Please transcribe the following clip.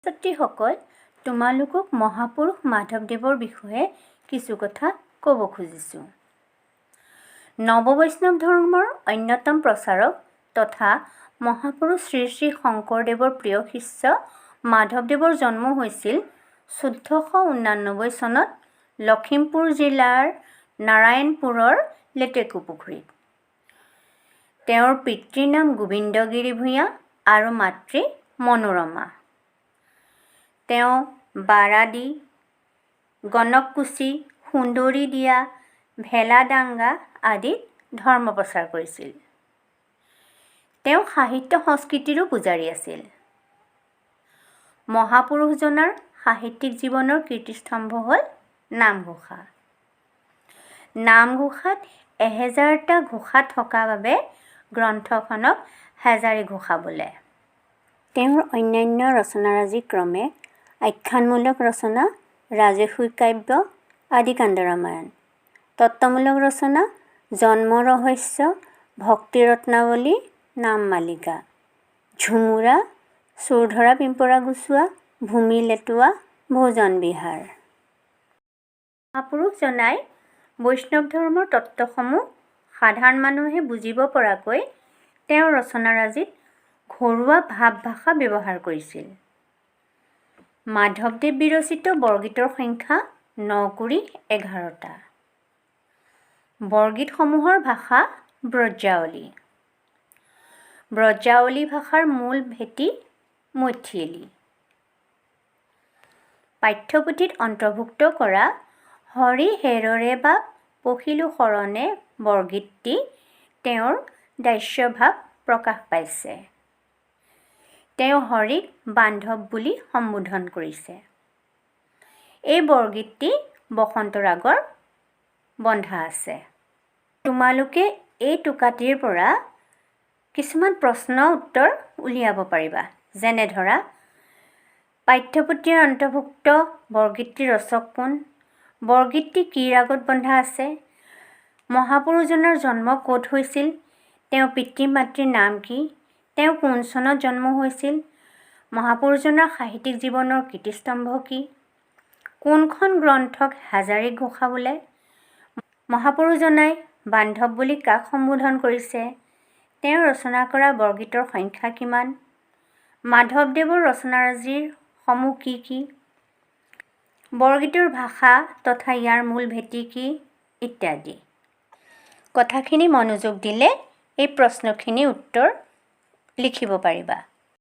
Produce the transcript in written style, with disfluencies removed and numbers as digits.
ছাত্ৰীসকল, তোমালোকক মহাপুৰুষ মাধৱদেৱৰ বিষয়ে কিছু কথা ক'ব খুজিছোঁ। নৱবৈষ্ণৱ ধৰ্মৰ অন্যতম প্ৰচাৰক তথা মহাপুৰুষ শ্ৰী শ্ৰী শংকৰদেৱৰ প্ৰিয় শিষ্য মাধৱদেৱৰ জন্ম হৈছিল ১৪৮৯ চনত লখিমপুৰ জিলাৰ নাৰায়ণপুৰৰ লেটেকুপুখুৰীত। তেওঁৰ পিতৃৰ নাম গোবিন্দগিৰি ভূঞা আৰু মাতৃ মনোৰমা। তেওঁ বাৰাদি, গণককুছি, সুন্দৰীদিয়া, ভেলাদাঙ্গা আদিত ধৰ্ম প্ৰচাৰ কৰিছিল। তেওঁ সাহিত্য সংস্কৃতিৰো পূজাৰী আছিল। মহাপুৰুষজনাৰ সাহিত্যিক জীৱনৰ কীৰ্তিস্তম্ভ হ'ল নামঘোষা। নামঘোষাত ১০০০টা ঘোষা থকা বাবে গ্ৰন্থখনক হাজাৰী ঘোষা বোলে। তেওঁৰ অন্যান্য ৰচনাৰাজি ক্ৰমে আখ্যানমূলক ৰচনা ৰাজসূই কাব্য আদিকাণ্ড ৰামায়ণ, তত্ত্বমূলক ৰচনা জন্ম ৰহস্য, ভক্তি ৰত্নাৱলী, নাম মালিকা, ঝুমুৰা, চোৰধৰা পিম্পৰা গুচোৱা, ভূমি লেটোৱা, ভোজন বিহাৰ। মহাপুৰুষজনাই বৈষ্ণৱ ধৰ্মৰ তত্ত্বসমূহ সাধাৰণ মানুহে বুজিব পৰাকৈ তেওঁৰ ৰচনাৰাজিত ঘৰুৱা ভাৱ-ভাষা ব্যৱহাৰ কৰিছিল। মাধৱদেৱ বিৰচিত বৰগীতৰ সংখ্যা ৯x১১টা। বৰগীতসমূহৰ ভাষা ব্ৰজাৱলী। ব্ৰজাৱলী ভাষাৰ মূল ভেটি মৈথিলী। পাঠ্যপুথিত অন্তৰ্ভুক্ত কৰা হৰি হেৰৰে বাপ পখিলো শৰণে বৰগীতটি তেওঁৰ দাস্যভাৱ প্ৰকাশ পাইছে। তেওঁ হৰিক বান্ধৱ বুলি সম্বোধন কৰিছে। এই বৰগীতটি বসন্ত ৰাগৰ বন্ধা আছে। তোমালোকে এই টোকাটিৰ পৰা কিছুমান প্ৰশ্ন উত্তৰ উলিয়াব পাৰিবা। যেনে ধৰা, পাঠ্যপুথিৰ অন্তৰ্ভুক্ত বৰগীতটিৰ ৰচক কোন? বৰগীতটি কি ৰাগত বন্ধা আছে? মহাপুৰুষজনাৰ জন্ম ক'ত হৈছিল? তেওঁৰ পিতৃ মাতৃৰ নাম কি? তেওঁ কোন চনত জন্ম হৈছিল? মহাপুৰুষজনাৰ সাহিত্যিক জীৱনৰ কীৰ্তিস্তম্ভ কি? কোনখন গ্ৰন্থক হাজাৰী ঘোষা বোলে? মহাপুৰুষজনাই বান্ধৱ বুলি কাক সম্বোধন কৰিছে? তেওঁ ৰচনা কৰা বৰগীতৰ সংখ্যা কিমান? মাধৱদেৱৰ ৰচনাৰাজিৰ সমূহ কি কি? বৰগীতৰ ভাষা তথা ইয়াৰ মূল ভেটি কি? ইত্যাদি। কথাখিনি মনোযোগ দিলে এই প্ৰশ্নখিনিৰ উত্তৰ লিখিব পাৰিবা।